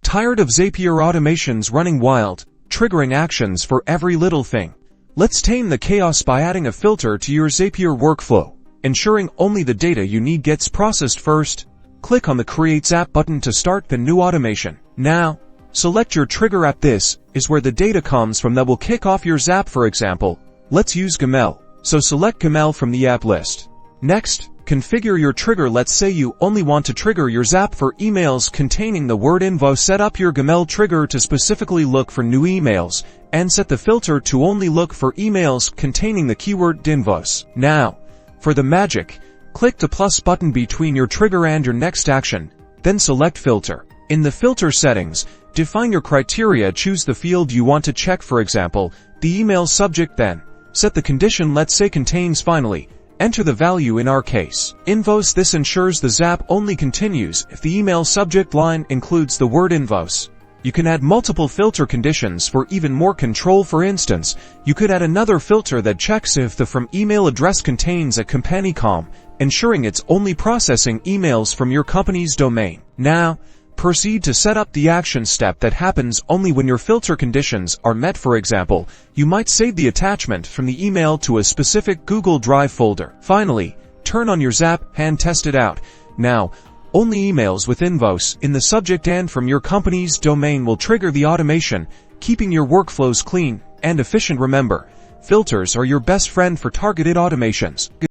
Tired of Zapier automations running wild, triggering actions for every little thing? Let's tame the chaos by adding a filter to your Zapier workflow, ensuring only the data you need gets processed first. Click on the Create Zap button to start the new automation. Now, select your trigger app. This is where the data comes from that will kick off your Zap. For example, let's use Gmail, so select Gmail from the app list. Next, configure your trigger. Let's say you only want to trigger your Zap for emails containing the word info. Set up your Gmail trigger to specifically look for new emails, and set the filter to only look for emails containing the keyword invoice. Now, for the magic, click the plus button between your trigger and your next action, then select Filter. In the filter settings, define your criteria. Choose the field you want to check, for example, the email subject, then set the condition. Let's say contains. Finally, enter the value, in our case, invoice. This ensures the Zap only continues if the email subject line includes the word invoice. You can add multiple filter conditions for even more control. For instance, you could add another filter that checks if the from email address contains a company.com, ensuring it's only processing emails from your company's domain. Now, proceed to set up the action step that happens only when your filter conditions are met. For example, you might save the attachment from the email to a specific Google Drive folder. Finally, turn on your Zap and test it out. Now, only emails with invoice in the subject and from your company's domain will trigger the automation, keeping your workflows clean and efficient. Remember, filters are your best friend for targeted automations.